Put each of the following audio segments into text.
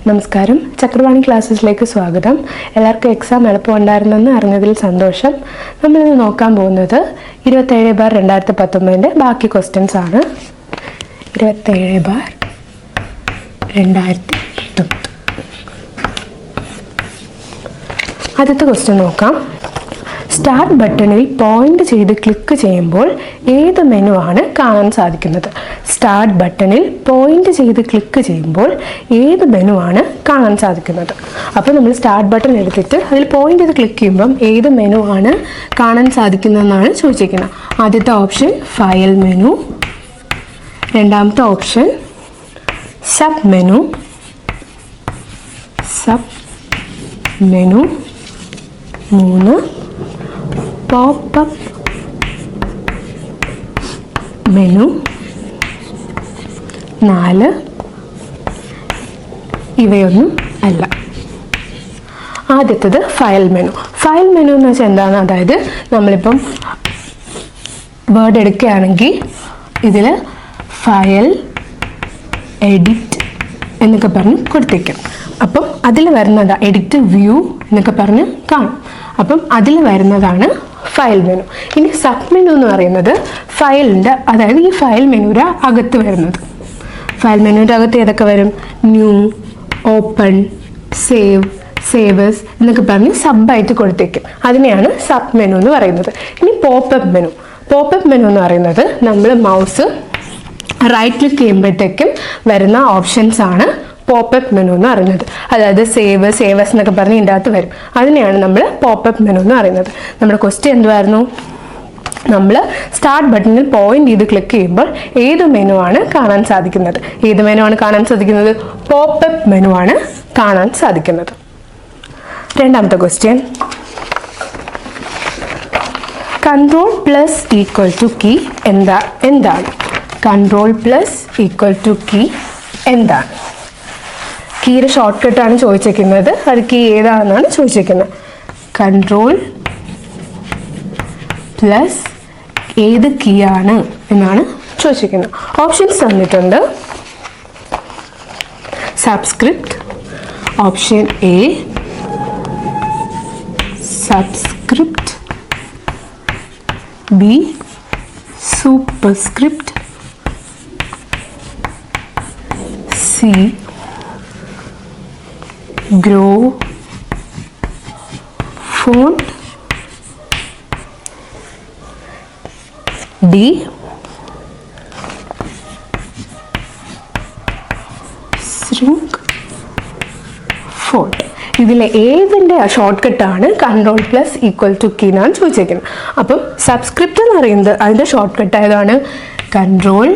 നമസ്കാരം, ചക്രവാണി ക്ലാസ്സസിലേക്ക് സ്വാഗതം. എല്ലാവർക്കും എക്സാം എളുപ്പമുണ്ടായിരുന്നെന്ന് അറിഞ്ഞതിൽ സന്തോഷം. നമ്മളിന്ന് നോക്കാൻ പോകുന്നത് 27/2019 ബാക്കി ക്വസ്റ്റ്യൻസ് ആണ്. 27/2019 ആദ്യത്തെ ക്വസ്റ്റ്യൻ നോക്കാം. സ്റ്റാർട്ട് ബട്ടണിൽ പോയിന്റ് ചെയ്ത് ക്ലിക്ക് ചെയ്യുമ്പോൾ ഏത് മെനു ആണ് കാണാൻ സാധിക്കുന്നത്? സ്റ്റാർട്ട് ബട്ടണിൽ പോയിന്റ് ചെയ്ത് ക്ലിക്ക് ചെയ്യുമ്പോൾ ഏത് മെനു ആണ് കാണാൻ സാധിക്കുന്നത്? അപ്പോൾ നമ്മൾ സ്റ്റാർട്ട് ബട്ടൺ എടുത്തിട്ട് അതിൽ പോയിന്റ് ചെയ്ത് ക്ലിക്ക് ചെയ്യുമ്പം ഏത് മെനു ആണ് കാണാൻ സാധിക്കുന്നതെന്നാണ് ചോദിച്ചിരിക്കുന്നത്. ആദ്യത്തെ ഓപ്ഷൻ ഫയൽ മെനു, രണ്ടാമത്തെ ഓപ്ഷൻ സബ് മെനു, മൂന്ന് പോപ്പപ്പ് മെനു, 4 ഇവയൊന്നും അല്ല. ആദ്യത്തേത് ഫയൽ മെനു. ഫയൽ മെനു എന്ന് വെച്ചാൽ എന്താണ്? അതായത് നമ്മളിപ്പം വേർഡ് എടുക്കുകയാണെങ്കിൽ ഇതിൽ ഫയൽ, എഡിറ്റ് എന്നൊക്കെ പറഞ്ഞ് കൊടുത്തേക്കും. അപ്പം അതിൽ വരുന്നത് എഡിറ്റ്, വ്യൂ എന്നൊക്കെ പറഞ്ഞ് കാണും. അപ്പം അതിൽ വരുന്നതാണ് ഫയൽ മെനു. ഇനി സബ് മെനു എന്ന് പറയുന്നത് ഫയലിൻ്റെ, അതായത് ഈ ഫയൽ മെനുവിൻ്റെ അകത്ത് വരുന്നത്. ഫയൽ മെനുവിൻ്റെ അകത്ത് ഏതൊക്കെ വരും? ന്യൂ, ഓപ്പൺ, സേവ്, സേവേഴ്സ് എന്നൊക്കെ പറഞ്ഞ് സബായിട്ട് കൊടുത്തേക്കും. അതിനെയാണ് സബ് മെനു എന്ന് പറയുന്നത്. ഇനി പോപ്പപ്പ് മെനു. പോപ്പപ്പ് മെനു എന്ന് പറയുന്നത് നമ്മൾ മൗസ് റൈറ്റ് ക്ലിക്ക് ചെയ്യുമ്പോഴത്തേക്കും വരുന്ന ഓപ്ഷൻസ് ആണ് പോപ്പപ്പ് മെനു എന്ന് പറയുന്നത്. അതായത് സേവേഴ്സ് എന്നൊക്കെ പറഞ്ഞ് ഇതിൻ്റെ അകത്ത് വരും. അതിനെയാണ് നമ്മൾ പോപ്പപ്പ് മെനു എന്ന് പറയുന്നത്. നമ്മുടെ ക്വസ്റ്റ്യൻ എന്തുവായിരുന്നു? നമ്മൾ സ്റ്റാർട്ട് ബട്ടണിൽ പോയിന്റ് ചെയ്ത് ക്ലിക്ക് ചെയ്യുമ്പോൾ ഏത് മെനു ആണ് കാണാൻ സാധിക്കുന്നത്? ഏത് മെനു ആണ് കാണാൻ സാധിക്കുന്നത്? പോപ്പപ്പ് മെനു ആണ് കാണാൻ സാധിക്കുന്നത്. രണ്ടാമത്തെ ക്വസ്റ്റ്യൻ, Ctrl+= കീ എന്താണ്? Ctrl+= കീ എന്താണ്? കീയുടെ ഷോർട്ട് കട്ടാണ് ചോദിച്ചിരിക്കുന്നത്. അത് കീ ഏതാണെന്നാണ് ചോദിച്ചിരിക്കുന്നത്. കൺട്രോൾ പ്ലസ് ഏത് കീ ആണ് എന്നാണ് ചോദിച്ചിരിക്കുന്നത്. ഓപ്ഷൻസ് തന്നിട്ടുണ്ട്. Subscript, option A subscript, B superscript, C grow font, D shrink font. ഇതിലെ ഏതിൻ്റെ ഷോർട്ട് കട്ടാണ് Ctrl+= കീ എന്നാണ് ചോദിച്ചേക്കുന്നത്. അപ്പം സബ്സ്ക്രിപ്റ്റ് എന്ന് പറയുന്നത് അതിൻ്റെ ഷോർട്ട് കട്ട് ആയതാണ് Ctrl+,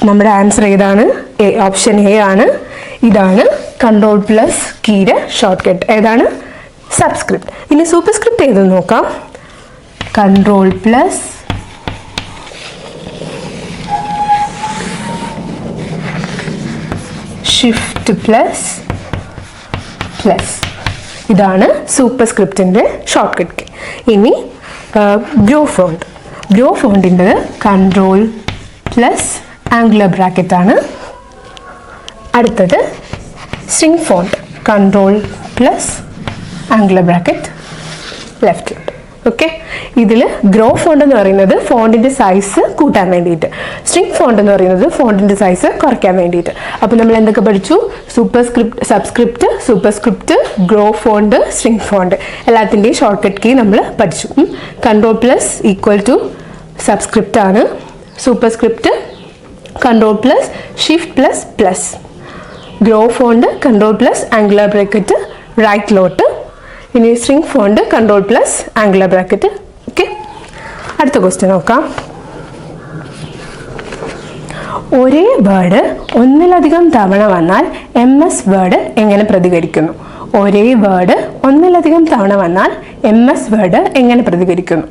നമ്മുടെ ആൻസർ ഏതാണ്? ഓപ്ഷൻ എ ആണ്. ഇതാണ് Ctrl+ കീയുടെ ഷോർട്ട് കട്ട്. ഏതാണ്? സബ്സ്ക്രിപ്റ്റ്. ഇനി സൂപ്പർസ്ക്രിപ്റ്റ് ഏതെന്ന് നോക്കാം. Ctrl+, Shift++. ഇതാണ് സൂപ്പർസ്ക്രിപ്റ്റിൻ്റെ ഷോർട്ട് കട്ട് കീ. ഇനി ഗ്രോ ഫോണ്ടിൻ്റെ Ctrl+ ആംഗുലർ ബ്രാക്കറ്റ് ആണ്. അടുത്തത് shrink font, Ctrl+ angular bracket left. Okay, ഇതിൽ ഗ്രോ ഫോണ്ട് എന്ന് പറയുന്നത് ഫോണ്ടിൻ്റെ സൈസ് കൂട്ടാൻ വേണ്ടിയിട്ട്, shrink ഫോണ്ട് എന്ന് പറയുന്നത് ഫോണ്ടിൻ്റെ സൈസ് കുറയ്ക്കാൻ വേണ്ടിയിട്ട്. അപ്പോൾ നമ്മൾ എന്തൊക്കെ പഠിച്ചു? Subscript, superscript, grow font, shrink font എല്ലാത്തിൻ്റെയും ഷോർട്ട് കട്ട് കീ നമ്മൾ പഠിച്ചു. Ctrl+= സബ്സ്ക്രിപ്റ്റ് ആണ്. Superscript Ctrl+, Shift++. Grow font Ctrl+ angular bracket റൈറ്റിലോട്ട്. ഇനി shrink font Ctrl+ angular bracket. Okay, അടുത്ത ക്വസ്റ്റ്യൻ നോക്കാം. ഒരേ വേർഡ് ഒന്നിലധികം തവണ വന്നാൽ MS വേർഡ് എങ്ങനെ പ്രതികരിക്കുന്നു? ഒരേ വേർഡ് ഒന്നിലധികം തവണ വന്നാൽ MS വേർഡ് എങ്ങനെ പ്രതികരിക്കുന്നു?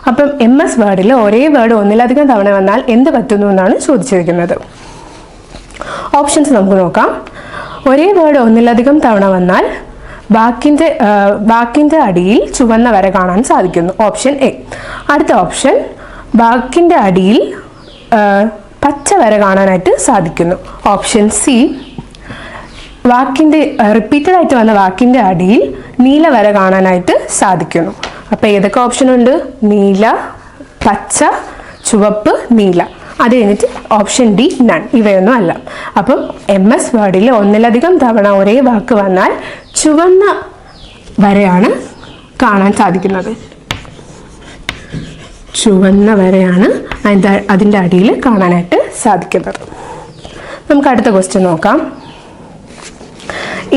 അപ്പം MS വേർഡിൽ ഒരേ വേർഡ് ഒന്നിലധികം തവണ വന്നാൽ എന്ത് പറ്റുന്നു എന്നാണ് ചോദിച്ചിരിക്കുന്നത്. ഓപ്ഷൻസ് നമുക്ക് നോക്കാം. ഒരേ വേർഡ് ഒന്നിലധികം തവണ വന്നാൽ വാക്കിൻ്റെ അടിയിൽ ചുവന്ന വര കാണാൻ സാധിക്കുന്നു. Option A. അടുത്ത ഓപ്ഷൻ, വാക്കിൻ്റെ അടിയിൽ പച്ച വര കാണാനായിട്ട് സാധിക്കുന്നു. ഓപ്ഷൻ സി, വാക്കിൻ്റെ റിപ്പീറ്റഡ് ആയിട്ട് വന്ന വാക്കിൻ്റെ അടിയിൽ നീല വര കാണാനായിട്ട് സാധിക്കുന്നു. അപ്പോൾ ഏതൊക്കെ ഓപ്ഷൻ ഉണ്ട്? നീല, പച്ച, ചുവപ്പ്, നീല. അത് കഴിഞ്ഞിട്ട് ഓപ്ഷൻ ഡി നൺ, ഇവയൊന്നും അല്ല. അപ്പം MS വേർഡിൽ ഒന്നിലധികം തവണ ഒരേ വാക്ക് വന്നാൽ ചുവന്ന വരയാണ് കാണാൻ സാധിക്കുന്നത്. ചുവന്ന വരയാണ് അതിൻ്റെ അടിയിൽ കാണാനായിട്ട് സാധിക്കുന്നത്. നമുക്ക് അടുത്ത ക്വസ്റ്റ്യൻ നോക്കാം.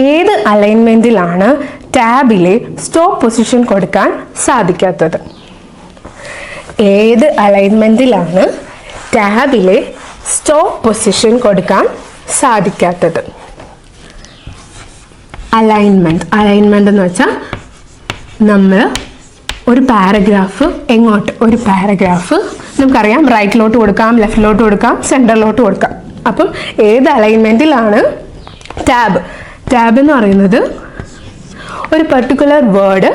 ഏത് അലൈൻമെൻറ്റിലാണ് ടാബിലെ സ്റ്റോപ്പ് പൊസിഷൻ കൊടുക്കാൻ സാധിക്കാത്തത്? ഏത് അലൈൻമെൻറ്റിലാണ് ടാബിലെ സ്റ്റോപ്പ് പൊസിഷൻ കൊടുക്കാൻ സാധിക്കാത്തത്? അലൈൻമെൻറ്റ് എന്ന് വെച്ചാൽ നമ്മൾ ഒരു പാരഗ്രാഫ് ഒരു പാരഗ്രാഫ് നമുക്കറിയാം, റൈറ്റിലോട്ട് കൊടുക്കാം, ലെഫ്റ്റിലോട്ട് കൊടുക്കാം, സെൻറ്ററിലോട്ട് കൊടുക്കാം. അപ്പം ഏത് അലൈൻമെൻറ്റിലാണ് ടാബ് എന്ന് പറയുന്നത് ഒരു പെർട്ടിക്കുലർ വേർഡ്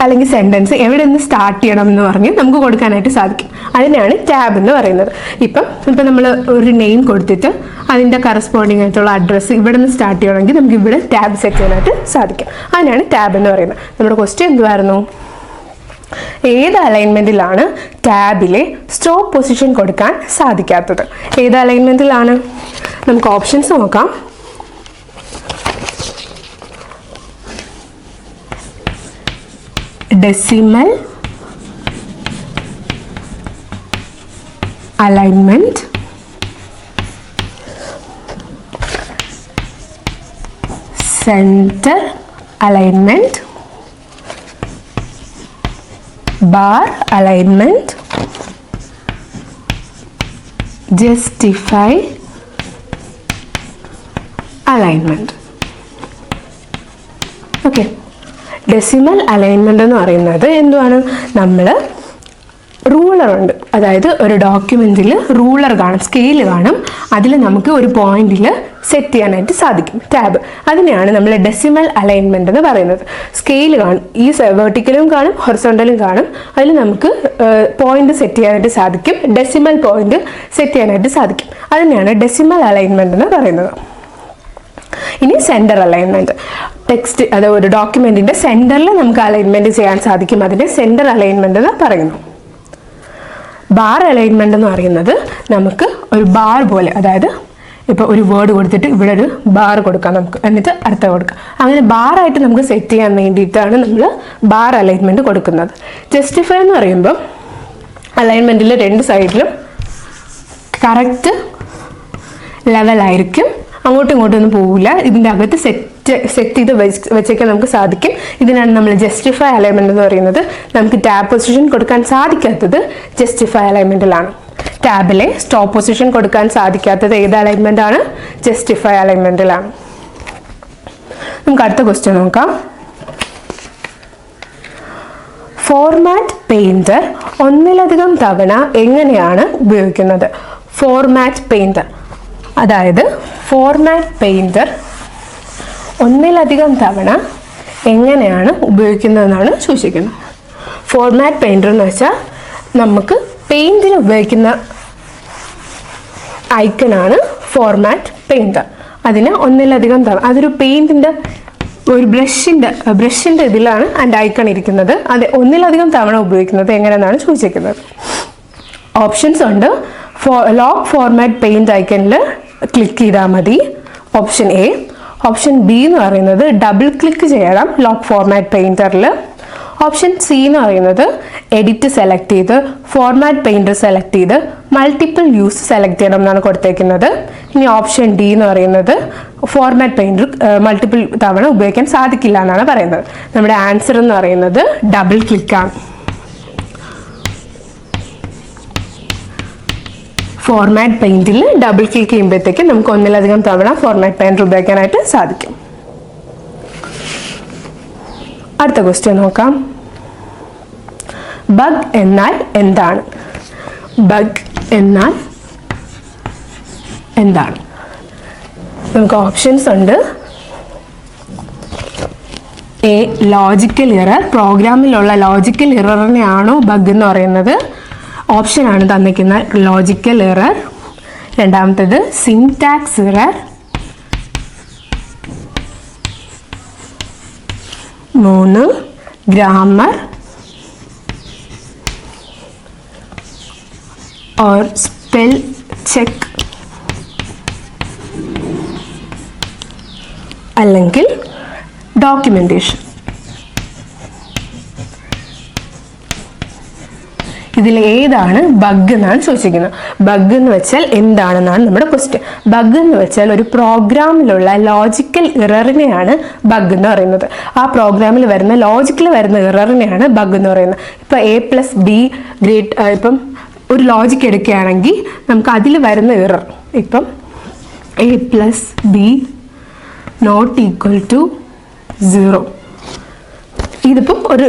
അല്ലെങ്കിൽ സെൻറ്റൻസ് എവിടെ നിന്ന് സ്റ്റാർട്ട് ചെയ്യണം എന്ന് പറഞ്ഞ് നമുക്ക് കൊടുക്കാനായിട്ട് സാധിക്കും. അതിനാണ് ടാബ് എന്ന് പറയുന്നത്. ഇപ്പം നമ്മൾ ഒരു നെയിം കൊടുത്തിട്ട് അതിൻ്റെ കറസ്പോണ്ടിങ് ആയിട്ടുള്ള അഡ്രസ്സ് ഇവിടെ നിന്ന് സ്റ്റാർട്ട് ചെയ്യണമെങ്കിൽ നമുക്ക് ഇവിടെ ടാബ് സെറ്റ് ചെയ്യാനായിട്ട് സാധിക്കും. അതിനാണ് ടാബ് എന്ന് പറയുന്നത്. നമ്മുടെ ക്വസ്റ്റ്യൻ എന്തുവായിരുന്നു? ഏത് അലൈൻമെൻറ്റിലാണ് ടാബിലെ സ്റ്റോപ്പ് പൊസിഷൻ കൊടുക്കാൻ സാധിക്കാത്തത്? ഏത് അലൈൻമെൻറ്റിലാണ്? നമുക്ക് ഓപ്ഷൻസ് നോക്കാം. Decimal alignment, centre alignment, bar alignment, justify alignment. Okay, decimal alignment എന്ന് പറയുന്നത് എന്തുവാണ്? നമ്മൾ റൂളർ ഉണ്ട്, അതായത് ഒരു ഡോക്യുമെന്റിൽ റൂളർ കാണും, സ്കെയിൽ കാണും, അതിൽ നമുക്ക് ഒരു പോയിന്റിൽ സെറ്റ് ചെയ്യാനായിട്ട് സാധിക്കും ടാബ്. അതിനെയാണ് നമ്മൾ ഡെസിമൽ അലൈൻമെന്റ് എന്ന് പറയുന്നത്. സ്കെയിൽ കാണും, ഈ വെർട്ടിക്കലും കാണും, ഹൊറിസോണ്ടലും കാണും, അതിൽ നമുക്ക് പോയിന്റ് സെറ്റ് ചെയ്യാനായിട്ട് സാധിക്കും, ഡെസിമൽ പോയിന്റ് സെറ്റ് ചെയ്യാനായിട്ട് സാധിക്കും. അതിനെയാണ് ഡെസിമൽ അലൈൻമെന്റ് എന്ന് പറയുന്നത്. ഇനി സെൻറ്റർ അലൈൻമെന്റ്, ടെക്സ്റ്റ് അത് ഒരു ഡോക്യുമെന്റിന്റെ സെന്ററിൽ നമുക്ക് അലൈൻമെന്റ് ചെയ്യാൻ സാധിക്കും, അതിനെ സെൻറ്റർ അലൈൻമെന്റ് എന്ന് പറയുന്നു. ബാർ അലൈൻമെന്റ് എന്ന് പറയുന്നത് നമുക്ക് ഒരു ബാർ പോലെ, അതായത് ഇപ്പോൾ ഒരു വേർഡ് കൊടുത്തിട്ട് ഇവിടെ ഒരു ബാർ കൊടുക്കാം നമുക്ക്, എന്നിട്ട് അടുത്ത കൊടുക്കാം, അങ്ങനെ ബാറായിട്ട് നമുക്ക് സെറ്റ് ചെയ്യാൻ വേണ്ടിയിട്ടാണ് നമ്മൾ ബാർ അലൈൻമെന്റ് കൊടുക്കുന്നത്. ജസ്റ്റിഫൈ എന്ന് പറയുമ്പോൾ അലൈൻമെന്റിൽ രണ്ട് സൈഡിലും കറക്റ്റ് ലെവലായിരിക്കും, അങ്ങോട്ടും ഇങ്ങോട്ടും ഒന്നും പോവില്ല, ഇതിൻ്റെ അകത്ത് സെറ്റ് ചെയ്ത് വെച്ചേക്കാൻ നമുക്ക് സാധിക്കും. ഇതിനാണ് നമ്മൾ ജസ്റ്റിഫൈ അലൈൻമെന്റ് എന്ന് പറയുന്നത്. നമുക്ക് ടാബ് പൊസിഷൻ കൊടുക്കാൻ സാധിക്കാത്തത് ജസ്റ്റിഫൈ അലൈൻമെന്റിലാണ്. ടാബിലെ സ്റ്റോപ്പ് പൊസിഷൻ കൊടുക്കാൻ സാധിക്കാത്തത് ഏത് അലൈൻമെന്റ് ആണ്? ജസ്റ്റിഫൈ അലൈൻമെന്റിലാണ്. നമുക്ക് അടുത്ത ക്വസ്റ്റ്യൻ നോക്കാം. ഫോർമാറ്റ് പെയിന്റർ ഒന്നിലധികം തവണ എങ്ങനെയാണ് ഉപയോഗിക്കുന്നത്? ഫോർമാറ്റ് പെയിന്റർ, അതായത് ഫോർമാറ്റ് പെയിന്റർ ഒന്നിലധികം തവണ എങ്ങനെയാണ് ഉപയോഗിക്കുന്നതെന്നാണ് സൂചിക്കുന്നത്. ഫോർമാറ്റ് പെയിന്റർ എന്ന് വെച്ചാൽ നമുക്ക് പെയിന്റിന് ഉപയോഗിക്കുന്ന ഐക്കണാണ് ഫോർമാറ്റ് പെയിന്റർ. അതിന് ഒന്നിലധികം തവണ, അതൊരു പെയിന്റിൻ്റെ ഒരു ബ്രഷിൻ്റെ ഇതിലാണ് അതിൻ്റെ ഐക്കൺ ഇരിക്കുന്നത്. അത് ഒന്നിലധികം തവണ ഉപയോഗിക്കുന്നത് എങ്ങനെയെന്നാണ് സൂചിക്കുന്നത്. ഓപ്ഷൻസ് ഉണ്ട്. ലോക്ക് ഫോർമാറ്റ് പെയിന്റ് ഐക്കണിൽ ക്ലിക്ക് ചെയ്താൽ മതി, ഓപ്ഷൻ എ. ഓപ്ഷൻ ബി എന്ന് പറയുന്നത് ഡബിൾ ക്ലിക്ക് ചെയ്യണം ലോക്ക് ഫോർമാറ്റ് പെയിന്ററിൽ. ഓപ്ഷൻ സി എന്ന് പറയുന്നത് എഡിറ്റ് സെലക്ട് ചെയ്ത് ഫോർമാറ്റ് പെയിന്റർ സെലക്ട് ചെയ്ത് മൾട്ടിപ്പിൾ യൂസ് സെലക്ട് ചെയ്യണം എന്നാണ് കൊടുത്തേക്കുന്നത്. ഇനി ഓപ്ഷൻ ഡി എന്ന് പറയുന്നത് ഫോർമാറ്റ് പെയിന്റർ മൾട്ടിപ്പിൾ തവണ ഉപയോഗിക്കാൻ സാധിക്കില്ല എന്നാണ് പറയുന്നത്. നമ്മുടെ ആൻസർ എന്ന് പറയുന്നത് ഡബിൾ ക്ലിക്കാണ്. ഫോർമാറ്റ് പെയിന്റിൽ ഡബിൾ ക്ലിക്ക് ചെയ്യുമ്പോഴത്തേക്ക് നമുക്ക് ഒന്നിലധികം തവണ ഫോർമാറ്റ് പെയിന്റർ ഉപയോഗിക്കാനായിട്ട് സാധിക്കും. അടുത്ത ക്വസ്റ്റ്യൻ നോക്കാം. ബഗ് എന്നാൽ എന്താണ്? ബഗ് എന്നാൽ എന്താണ്? നമുക്ക് ഓപ്ഷൻസ് ഉണ്ട്. A, logical error. പ്രോഗ്രാമിലുള്ള ലോജിക്കൽ എററിനെയാണോ ബഗ് എന്ന് പറയുന്നത്? ഓപ്ഷനാണ് തന്നിരിക്കുന്നത് ലോജിക്കൽ എറർ. രണ്ടാമത്തേത് syntax error, 3 grammar or spell check അല്ലെങ്കിൽ documentation. ഇതിൽ ഏതാണ് ബഗ് എന്നാണ് ചോദിച്ചിരിക്കുന്നത്. ബഗ് എന്ന് വെച്ചാൽ എന്താണെന്നാണ് നമ്മുടെ ക്വസ്റ്റ്യൻ. ബഗ് എന്ന് വെച്ചാൽ ഒരു പ്രോഗ്രാമിലുള്ള ലോജിക്കൽ എററിനെയാണ് ബഗ് എന്ന് പറയുന്നത്. ആ പ്രോഗ്രാമിൽ വരുന്ന ലോജിക്കൽ വരുന്ന എററിനെയാണ് ബഗ് എന്ന് പറയുന്നത്. ഇപ്പം A+B ഇപ്പം ഒരു ലോജിക്ക് എടുക്കുകയാണെങ്കിൽ നമുക്ക് അതിൽ വരുന്ന എറർ, ഇപ്പം A+B ≠ 0, ഇതിപ്പം ഒരു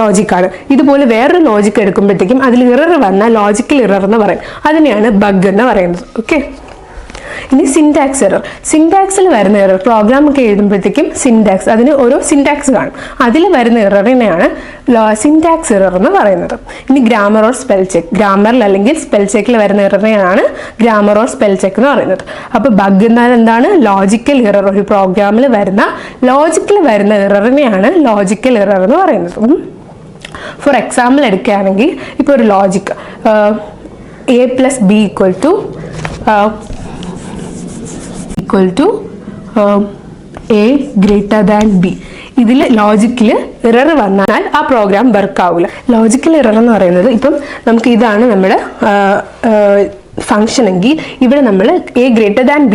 ലോജിക്കാണ്. ഇതുപോലെ വേറൊരു ലോജിക്ക് എടുക്കുമ്പോഴത്തേക്കും അതിൽ എറർ വന്നാൽ ലോജിക്കൽ എറർ എന്ന് പറയും. അതിനെയാണ് ബഗ് എന്ന് പറയുന്നത്. ഓക്കെ, ഇനി സിൻടാക്സ് എറർ. സിൻടാക്സിൽ വരുന്ന എറർ, പ്രോഗ്രാം ഒക്കെ എഴുതുമ്പോഴത്തേക്കും സിൻടാക്സ്, അതിന് ഓരോ സിൻടാക്സ് കാണും, അതിൽ വരുന്ന എററിനെയാണ് സിൻടാക്സ് എറർ എന്ന് പറയുന്നത്. ഇനി ഗ്രാമർ ഓർ സ്പെൽ ചെക്ക്, ഗ്രാമറിൽ അല്ലെങ്കിൽ സ്പെൽ ചെക്കിൽ വരുന്ന എററിനെയാണ് ഗ്രാമർ ഓർ സ്പെൽ ചെക്ക് എന്ന് പറയുന്നത്. അപ്പോൾ ബഗ് എന്നാൽ എന്താണ്? Logical error. ഒരു പ്രോഗ്രാമിൽ വരുന്ന ലോജിക്കൽ വരുന്ന എററിനെയാണ് ലോജിക്കൽ എറർ എന്ന് പറയുന്നത്. ഫോർ എക്സാമ്പിൾ എടുക്കുകയാണെങ്കിൽ ഇപ്പോൾ ഒരു logic A+B A greater than B, ഇതിൽ ലോജിക്കിൽ എറർ വന്നാൽ ആ പ്രോഗ്രാം വർക്ക് ആവില്ല. ലോജിക്കൽ എറർ എന്ന് പറയുന്നത്, ഇപ്പം നമുക്ക് ഇതാണ് നമ്മുടെ ഫംഗ്ഷൻ എങ്കിൽ ഇവിടെ നമ്മൾ A>B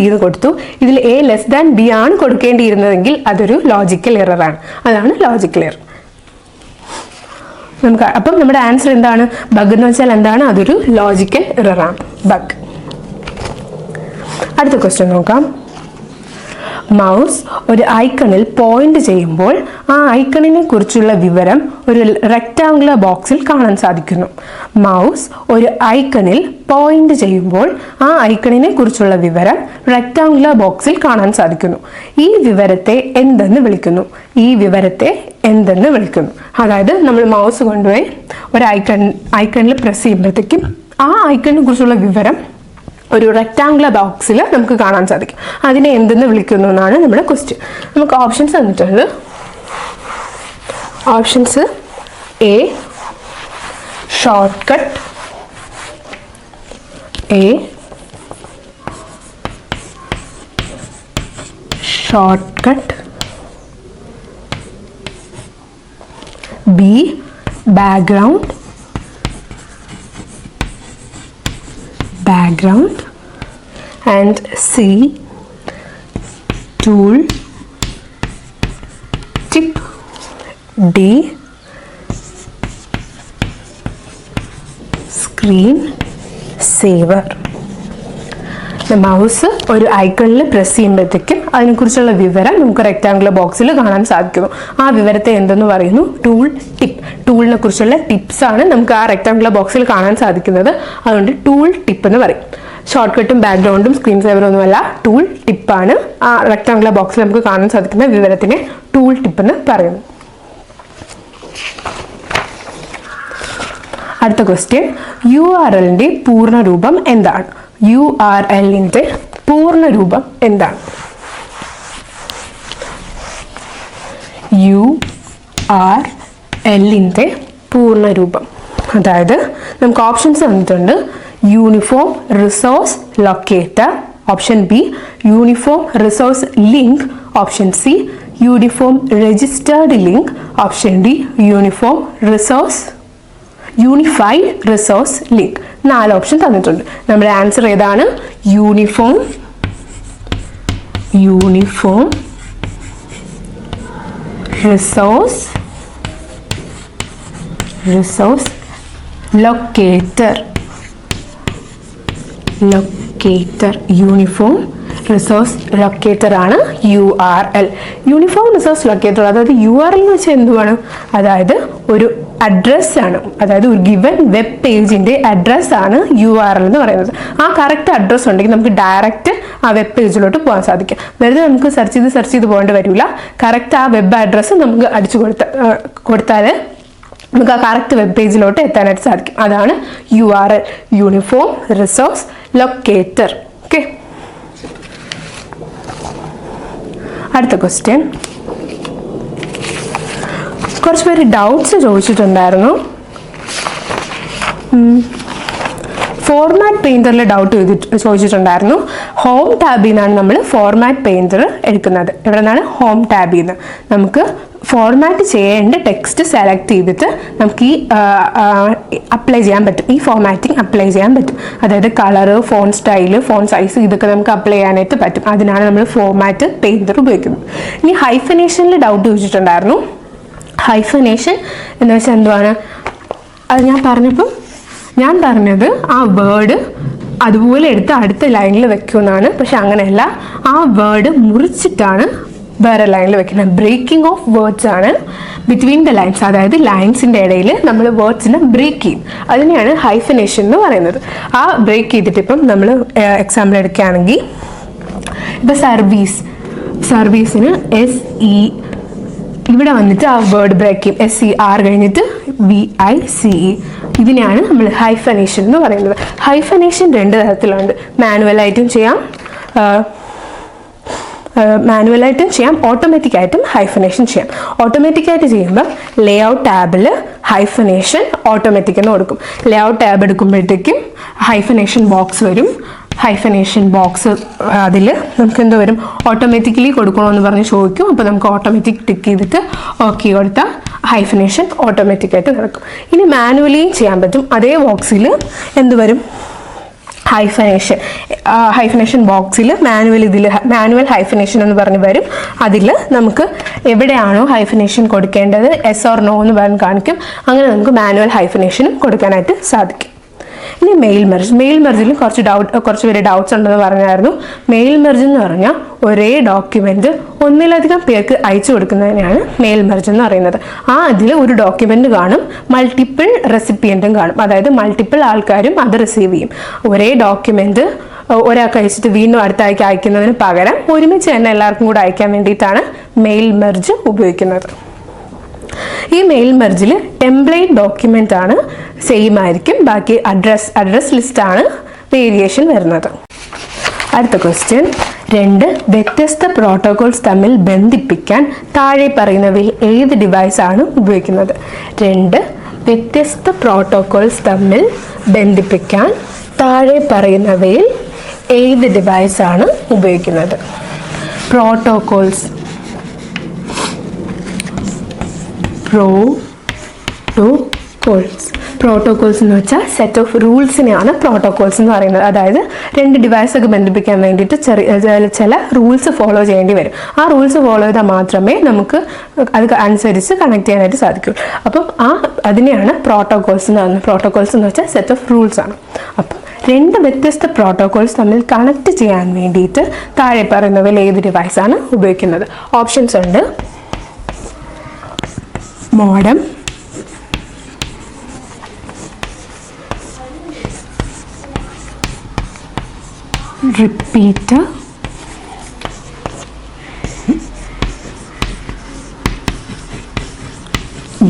എന്ന് കൊടുത്തു, ഇതിൽ A<B ആണ് കൊടുക്കേണ്ടിയിരുന്നതെങ്കിൽ അതൊരു ലോജിക്കൽ എററാണ്. അതാണ് ലോജിക്കൽ എറർ. നമുക്ക് അപ്പം നമ്മുടെ ആൻസർ എന്താണ്? ബഗ് എന്ന് വെച്ചാൽ എന്താണ്? അതൊരു ലോജിക്കൽ എററാണ് ബഗ്. അടുത്ത ക്വസ്റ്റ്യൻ നോക്കാം. മൗസ് ഒരു ഐക്കണിൽ പോയിന്റ് ചെയ്യുമ്പോൾ ആ ഐക്കണിനെ കുറിച്ചുള്ള വിവരം ഒരു റെക്ടാങ്കുലർ ബോക്സിൽ കാണാൻ സാധിക്കുന്നു. മൗസ് ഒരു ഐക്കണിൽ പോയിന്റ് ചെയ്യുമ്പോൾ ആ ഐക്കണിനെ കുറിച്ചുള്ള വിവരം റെക്ടാങ്കുലർ ബോക്സിൽ കാണാൻ സാധിക്കുന്നു. ഈ വിവരത്തെ എന്തെന്ന് വിളിക്കുന്നു? ഈ വിവരത്തെ എന്തെന്ന് വിളിക്കുന്നു? അതായത് നമ്മൾ മൗസ് കൊണ്ടുപോയി ഒരു ഐക്കണിൽ പ്രസ് ചെയ്യുമ്പോഴത്തേക്കും ആ ഐക്കണിനെ കുറിച്ചുള്ള വിവരം ഒരു റെക്ടാങ്കുലർ ബോക്സിൽ നമുക്ക് കാണാൻ സാധിക്കും. അതിനെ എന്തെന്ന് വിളിക്കുന്നു എന്നാണ് നമ്മുടെ ക്വസ്റ്റ്യൻ. നമുക്ക് ഓപ്ഷൻസ് തന്നിട്ടുണ്ട്. Options: A short cut, A short cut, B background, and C tool tip, D screen saver. Mouse ഒരു ഐക്കണിൽ പ്രസ് ചെയ്യുമ്പോഴത്തേക്കും അതിനെക്കുറിച്ചുള്ള വിവരം നമുക്ക് റെക്ടാങ്കുലർ ബോക്സിൽ കാണാൻ സാധിക്കുന്നു. ആ വിവരത്തെ എന്തെന്ന് പറയുന്നു? Tool tip. ടൂളിനെ കുറിച്ചുള്ള ടിപ്സ് ആണ് നമുക്ക് ആ റെക്ടാങ്കുലർ ബോക്സിൽ കാണാൻ സാധിക്കുന്നത്. അതുകൊണ്ട് ടൂൾ ടിപ്പ് എന്ന് പറയും. ഷോർട്ട് കട്ടും ബാക്ക്ഗ്രൗണ്ടും സ്ക്രീൻ സേവറും ഒന്നുമല്ല, ടൂൾ ടിപ്പാണ്. ആ റെക്ടാങ്കുലർ ബോക്സിൽ നമുക്ക് കാണാൻ സാധിക്കുന്ന വിവരത്തിനെ ടൂൾ ടിപ്പ് എന്ന് പറയുന്നു. അടുത്ത ക്വസ്റ്റ്യൻ: URLന്റെ പൂർണ്ണരൂപം എന്താണ്? URLന്റെ പൂർണ്ണരൂപം എന്താണ്? URLന്റെ പൂർണ്ണരൂപം, അതായത് നമുക്ക് ഓപ്ഷൻസ് തന്നിട്ടുണ്ട്. Uniform resource locator, option B uniform resource link, option C uniform registered link, option D unified resource link. 4 option തന്നിട്ടുണ്ട്. നമ്മുടെ ആൻസർ ഏതാണ്? Uniform resource locator. Uniform resource locator ആണ് URL. യൂണിഫോം റിസോഴ്സ് ലൊക്കേറ്റർ, അതായത് URL എന്ന് വെച്ചാൽ എന്തുവാണ്? അതായത് ഒരു അഡ്രസ് ആണ്. അതായത് ഒരു ഗിവൻ വെബ് പേജിന്റെ അഡ്രസ് ആണ് URL എന്ന് പറയുന്നത്. ആ കറക്റ്റ് അഡ്രസ് ഉണ്ടെങ്കിൽ നമുക്ക് ഡയറക്റ്റ് ആ വെബ് പേജിലോട്ട് പോകാൻ സാധിക്കും. വെറുതെ നമുക്ക് സെർച്ച് ചെയ്ത് പോകേണ്ടി വരില്ല. കറക്റ്റ് ആ വെബ് അഡ്രസ്സ് നമുക്ക് അടിച്ചു കൊടുത്താൽ നമുക്ക് ആ കറക്റ്റ് വെബ് പേജിലോട്ട് എത്താനായിട്ട് സാധിക്കും. അതാണ് URL, യൂണിഫോം റിസോഴ്സ് ലൊക്കേറ്റർ. അടുത്ത ക്വസ്റ്റ്യൻ, കുറച്ച് പേര് ഡൗട്ട്സ് ചോദിച്ചിട്ടുണ്ടായിരുന്നു. ഫോർമാറ്റ് പെയിൻറ്ററിൽ ഡൗട്ട് ചോദിച്ചിട്ടുണ്ടായിരുന്നു. ഹോം ടാബിൽ നിന്നാണ് നമ്മൾ ഫോർമാറ്റ് പെയിൻറ്റർ എടുക്കുന്നത്. ഇവിടെ നിന്നാണ് ഹോം ടാബിൽ നിന്ന് നമുക്ക് ഫോർമാറ്റ് ചെയ്യേണ്ട ടെക്സ്റ്റ് സെലക്ട് ചെയ്തിട്ട് നമുക്ക് ഈ അപ്ലൈ ചെയ്യാൻ പറ്റും, ഈ ഫോർമാറ്റിംഗ് അപ്ലൈ ചെയ്യാൻ പറ്റും. അതായത് colour, phone style, phone size ഇതൊക്കെ നമുക്ക് അപ്ലൈ ചെയ്യാനായിട്ട് പറ്റും. അതിനാണ് നമ്മൾ ഫോർമാറ്റ് പെയിൻറ്റർ ഉപയോഗിക്കുന്നത്. ഇനി ഹൈഫനേഷനിൽ ഡൗട്ട് ചോദിച്ചിട്ടുണ്ടായിരുന്നു. ഹൈഫനേഷൻ എന്ന് വെച്ചാൽ എന്തുവാണ്? അത് ഞാൻ പറഞ്ഞത് ആ വേർഡ് അതുപോലെ എടുത്ത് അടുത്ത ലൈനിൽ വെക്കുമെന്നാണ്. പക്ഷെ അങ്ങനെയല്ല, ആ വേർഡ് മുറിച്ചിട്ടാണ് വേറെ ലൈനിൽ വെക്കുന്നത്. ബ്രേക്കിംഗ് ഓഫ് വേർഡ്സ് ആണ് ബിറ്റ്വീൻ ദ ലൈൻസ്. അതായത് ലൈൻസിൻ്റെ ഇടയിൽ നമ്മൾ വേർഡ്സിനെ ബ്രേക്ക് ചെയ്യും. അതിനെയാണ് ഹൈഫനേഷൻ എന്ന് പറയുന്നത്. ആ ബ്രേക്ക് ചെയ്തിട്ട് ഇപ്പം നമ്മൾ എക്സാമ്പിൾ എടുക്കുകയാണെങ്കിൽ, ഇപ്പം സർവീസിന് SE ഇവിടെ വന്നിട്ട് ആ വേർഡ് ബ്രേക്ക് ചെയ്യും. SER കഴിഞ്ഞിട്ട് VICE. ഇതിനെയാണ് നമ്മൾ ഹൈഫനേഷൻ എന്ന് പറയുന്നത്. ഹൈഫനേഷൻ 2 തരത്തിലുണ്ട്. മാനുവലായിട്ടും ചെയ്യാം, ഓട്ടോമാറ്റിക്കായിട്ടും ഹൈഫനേഷൻ ചെയ്യാം. ഓട്ടോമാറ്റിക്കായിട്ട് ചെയ്യുമ്പോൾ ലേ ഔട്ട് ടാബിൽ ഹൈഫനേഷൻ ഓട്ടോമാറ്റിക് എന്ന് കൊടുക്കും. ലേ ഔട്ട് ടാബ് എടുക്കുമ്പോഴത്തേക്കും ഹൈഫനേഷൻ ബോക്സ് വരും. ഹൈഫനേഷൻ ബോക്സ് അതിൽ നമുക്ക് എന്തോ വരും, ഓട്ടോമാറ്റിക്കലി കൊടുക്കണമെന്ന് പറഞ്ഞ് ചോദിക്കും. അപ്പോൾ നമുക്ക് ഓട്ടോമാറ്റിക് ടിക്ക് ചെയ്തിട്ട് ഓക്കെ കൊടുത്താൽ ഹൈഫനേഷൻ ഓട്ടോമാറ്റിക്കായിട്ട് നടക്കും. ഇനി മാനുവലിയും ചെയ്യാൻ പറ്റും. അതേ ബോക്സിൽ വരും, ഹൈഫനേഷൻ ബോക്സിൽ മാനുവൽ ഹൈഫനേഷൻ എന്ന് പറഞ്ഞ് വരും. അതിൽ നമുക്ക് എവിടെയാണോ ഹൈഫനേഷൻ കൊടുക്കേണ്ടത് yes or no എന്ന് പറഞ്ഞ് കാണിക്കും. അങ്ങനെ നമുക്ക് മാനുവൽ ഹൈഫനേഷനും കൊടുക്കാനായിട്ട് സാധിക്കും. ഇനി മെയിൽ മെർജിൽ കുറച്ച് പേര് ഡൗട്ട്സ് ഉണ്ടെന്ന് പറഞ്ഞായിരുന്നു. മെയിൽ മെർജ് എന്ന് പറഞ്ഞാൽ ഒരേ ഡോക്യുമെന്റ് ഒന്നിലധികം പേർക്ക് അയച്ചു കൊടുക്കുന്നതിനാണ് മെയിൽ മെർജ് എന്ന് പറയുന്നത്. അതിൽ ഒരു ഡോക്യുമെന്റ് കാണും, മൾട്ടിപ്പിൾ റെസിപ്പിയൻറ്റും കാണും. അതായത് മൾട്ടിപ്പിൾ ആൾക്കാരും അത് റിസീവ് ചെയ്യും. ഒരേ ഡോക്യുമെന്റ് ഒരാൾക്ക് അയച്ചിട്ട് വീണ്ടും അടുത്ത ആൾക്ക് അയക്കുന്നതിന് പകരം ഒരുമിച്ച് തന്നെ എല്ലാവർക്കും കൂടെ അയക്കാൻ വേണ്ടിയിട്ടാണ് മെയിൽ മെർജ് ഉപയോഗിക്കുന്നത്. ഈ മെയിൽ മെർജിൽ ടെംപ്ലേറ്റ് ഡോക്യുമെന്റ് ആണ് സെയിം ആയിരിക്കും. ബാക്കി അഡ്രസ് ലിസ്റ്റാണ് വേരിയേഷൻ വരുന്നത്. അടുത്ത ക്വസ്റ്റ്യൻ, 2 വ്യത്യസ്ത പ്രോട്ടോകോൾസ് തമ്മിൽ ബന്ധിപ്പിക്കാൻ താഴെ പറയുന്നവയിൽ ഏത് ഡിവൈസ് ആണ് ഉപയോഗിക്കുന്നത്? 2 വ്യത്യസ്ത പ്രോട്ടോകോൾസ് തമ്മിൽ ബന്ധിപ്പിക്കാൻ താഴെ പറയുന്നവയിൽ ഏത് ഡിവൈസ് ആണ് ഉപയോഗിക്കുന്നത്? പ്രോട്ടോകോൾസ് പ്രോട്ടോകോൾസ് എന്ന് വെച്ചാൽ സെറ്റ് ഓഫ് റൂൾസിനെയാണ് പ്രോട്ടോകോൾസ് എന്ന് പറയുന്നത്. അതായത് 2 ഡിവൈസൊക്കെ ബന്ധിപ്പിക്കാൻ വേണ്ടിയിട്ട് ചില റൂൾസ് ഫോളോ ചെയ്യേണ്ടി വരും. ആ റൂൾസ് ഫോളോ ചെയ്താൽ മാത്രമേ നമുക്ക് അത് അനുസരിച്ച് കണക്ട് ചെയ്യാനായിട്ട് സാധിക്കൂ. അപ്പം അതിനെയാണ് പ്രോട്ടോകോൾസ് എന്ന് പറയുന്നത്. പ്രോട്ടോകോൾസ് എന്ന് വെച്ചാൽ സെറ്റ് ഓഫ് റൂൾസ് ആണ്. അപ്പം 2 വ്യത്യസ്ത പ്രോട്ടോകോൾസ് തമ്മിൽ കണക്ട് ചെയ്യാൻ വേണ്ടിയിട്ട് താഴെ പറയുന്നവയിൽ ഏത് ഡിവൈസാണ് ഉപയോഗിക്കുന്നത്? ഓപ്ഷൻസ് ഉണ്ട്. Modem, repeater,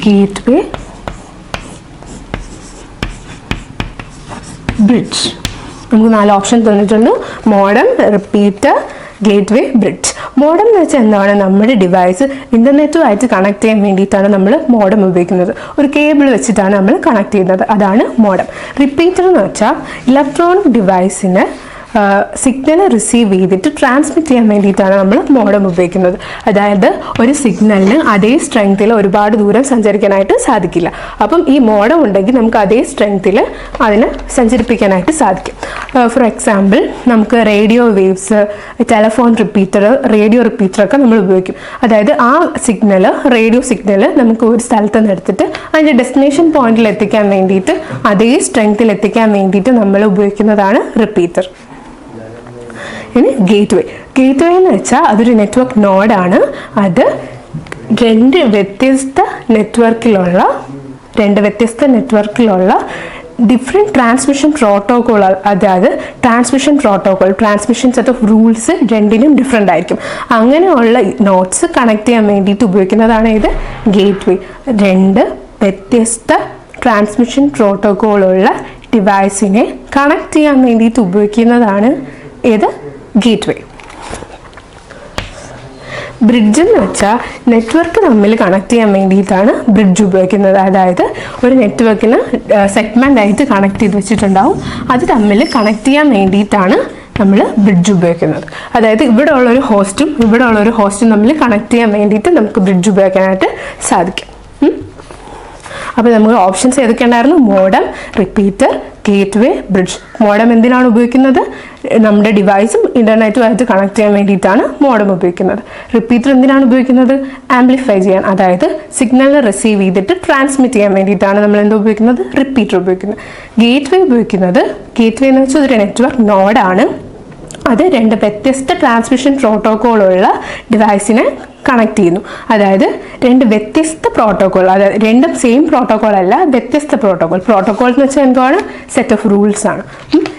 gateway, bridge. നമുക്ക് 4 ഓപ്ഷൻ തന്നിട്ടുണ്ട്. Modem, repeater, gateway, bridge. Modem എന്ന് വെച്ചാൽ എന്താണ്? നമ്മുടെ ഡിവൈസ് ഇൻ്റർനെറ്റുമായിട്ട് കണക്ട് ചെയ്യാൻ വേണ്ടിയിട്ടാണ് നമ്മൾ മോഡം ഉപയോഗിക്കുന്നത്. ഒരു കേബിൾ വെച്ചിട്ടാണ് നമ്മൾ കണക്ട് ചെയ്യുന്നത്. അതാണ് മോഡം. റിപ്പീറ്റർ എന്ന് വെച്ചാൽ ഇലക്ട്രോണിക് ഡിവൈസിന് സിഗ്നൽ റിസീവ് ചെയ്തിട്ട് ട്രാൻസ്മിറ്റ് ചെയ്യാൻ വേണ്ടിയിട്ടാണ് നമ്മൾ മോഡം ഉപയോഗിക്കുന്നത്. അതായത് ഒരു സിഗ്നലിന് അതേ സ്ട്രെങ്ത്തിൽ ഒരുപാട് ദൂരം സഞ്ചരിക്കാനായിട്ട് സാധിക്കില്ല. അപ്പം ഈ മോഡം ഉണ്ടെങ്കിൽ നമുക്ക് അതേ സ്ട്രെങ്ത്തിൽ അതിനെ സഞ്ചരിപ്പിക്കാനായിട്ട് സാധിക്കും. ഫോർ എക്സാമ്പിൾ, നമുക്ക് radio waves, telephone repeater, radio റിപ്പീറ്ററൊക്കെ നമ്മൾ ഉപയോഗിക്കും. അതായത് ആ റേഡിയോ സിഗ്നൽ നമുക്ക് ഒരു സ്ഥലത്ത് നിന്ന് എടുത്തിട്ട് അതിൻ്റെ ഡെസ്റ്റിനേഷൻ പോയിന്റിൽ എത്തിക്കാൻ വേണ്ടിയിട്ട് അതേ സ്ട്രെങ്ത്തിൽ എത്തിക്കാൻ വേണ്ടിയിട്ട് നമ്മൾ ഉപയോഗിക്കുന്നതാണ് റിപ്പീറ്റർ. ഇനി ഗേറ്റ്വേ എന്ന് വെച്ചാൽ അതൊരു നെറ്റ്വർക്ക് നോഡാണ്. അത് 2 വ്യത്യസ്ത നെറ്റ്വർക്കിലുള്ള ഡിഫറെൻറ്റ് ട്രാൻസ്മിഷൻ പ്രോട്ടോകോൾ, അതായത് ട്രാൻസ്മിഷൻ സെറ്റ് ഓഫ് റൂൾസ് 2നും ഡിഫറെൻ്റ് ആയിരിക്കും. അങ്ങനെയുള്ള നോട്ട്സ് കണക്ട് ചെയ്യാൻ വേണ്ടിയിട്ട് ഉപയോഗിക്കുന്നതാണ് ഇത് ഗേറ്റ്വേ. 2 വ്യത്യസ്ത ട്രാൻസ്മിഷൻ പ്രോട്ടോകോളുള്ള ഡിവൈസിനെ കണക്ട് ചെയ്യാൻ വേണ്ടിയിട്ട് ഉപയോഗിക്കുന്നതാണ് ഇത് ഗേറ്റ്വേ. ബ്രിഡ്ജ് എന്ന് വെച്ചാൽ നെറ്റ്വർക്ക് തമ്മിൽ കണക്ട് ചെയ്യാൻ വേണ്ടിയിട്ടാണ് ബ്രിഡ്ജ് ഉപയോഗിക്കുന്നത്. അതായത് ഒരു നെറ്റ്വർക്കിന് സെഗ്മെൻ്റ് ആയിട്ട് കണക്ട് ചെയ്ത് വെച്ചിട്ടുണ്ടാവും, അത് തമ്മിൽ കണക്ട് ചെയ്യാൻ വേണ്ടിയിട്ടാണ് നമ്മൾ ബ്രിഡ്ജ് ഉപയോഗിക്കുന്നത്. അതായത് ഇവിടെ ഉള്ളൊരു ഹോസ്റ്റും തമ്മിൽ കണക്ട് ചെയ്യാൻ വേണ്ടിയിട്ട് നമുക്ക് ബ്രിഡ്ജ് ഉപയോഗിക്കാനായിട്ട് സാധിക്കും. അപ്പോൾ നമുക്ക് ഓപ്ഷൻസ് ഏതൊക്കെയുണ്ടായിരുന്നു? Modem, repeater, gateway, bridge. Modem എന്തിനാണ് ഉപയോഗിക്കുന്നത്? നമ്മുടെ ഡിവൈസും ഇൻ്റർനെറ്റുമായിട്ട് കണക്ട് ചെയ്യാൻ വേണ്ടിയിട്ടാണ് മോഡം ഉപയോഗിക്കുന്നത്. റിപ്പീറ്റർ എന്തിനാണ് ഉപയോഗിക്കുന്നത്? ആംപ്ലിഫൈ ചെയ്യാൻ, അതായത് സിഗ്നലിനെ റിസീവ് ചെയ്തിട്ട് ട്രാൻസ്മിറ്റ് ചെയ്യാൻ വേണ്ടിയിട്ടാണ് നമ്മൾ എന്താ ഉപയോഗിക്കുന്നത്? റിപ്പീറ്റർ ഉപയോഗിക്കുന്നത്. ഗേറ്റ്വേ എന്ന് വെച്ചാൽ ഒരു നെറ്റ്വർക്ക് നോഡാണ്. അത് 2 വ്യത്യസ്ത ട്രാൻസ്മിഷൻ പ്രോട്ടോക്കോളുള്ള ഡിവൈസിനെ കണക്ട് ചെയ്യുന്നു. അതായത് 2 വ്യത്യസ്ത പ്രോട്ടോക്കോൾ, അതായത് രണ്ടും സെയിം പ്രോട്ടോക്കോൾ അല്ല, വ്യത്യസ്ത പ്രോട്ടോക്കോൾ എന്ന് വെച്ചാൽ എന്താണ്? സെറ്റ് ഓഫ് റൂൾസ് ആണ്.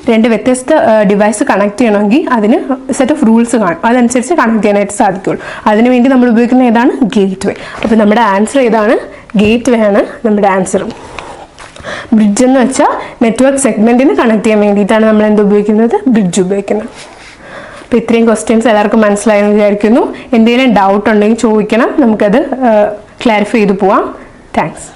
2 വ്യത്യസ്ത ഡിവൈസ് കണക്ട് ചെയ്യണമെങ്കിൽ അതിന് സെറ്റ് ഓഫ് റൂൾസ് കാണും, അതനുസരിച്ച് കണക്ട് ചെയ്യാനായിട്ട് സാധിക്കുള്ളൂ. അതിനുവേണ്ടി നമ്മൾ ഉപയോഗിക്കുന്ന ഏതാണ്? ഗേറ്റ്വേ. അപ്പോൾ നമ്മുടെ ആൻസർ ഏതാണ്? ഗേറ്റ്വേ ആണ് നമ്മുടെ ആൻസർ. ബ്രിഡ്ജ് എന്ന് വെച്ചാൽ നെറ്റ്വർക്ക് സെഗ്മെന്റിന് കണക്ട് ചെയ്യാൻ വേണ്ടിയിട്ടാണ് നമ്മൾ എന്ത് ഉപയോഗിക്കുന്നത്? ബ്രിഡ്ജ് ഉപയോഗിക്കുന്നത്. അപ്പോൾ ഇത്രയും ക്വസ്റ്റ്യൻസ് എല്ലാവർക്കും മനസ്സിലായെന്ന് വിചാരിക്കുന്നു. എന്തെങ്കിലും ഡൗട്ട് ഉണ്ടെങ്കിൽ ചോദിക്കണം, നമുക്കത് ക്ലാരിഫൈ ചെയ്ത് പോവാം. താങ്ക്സ്.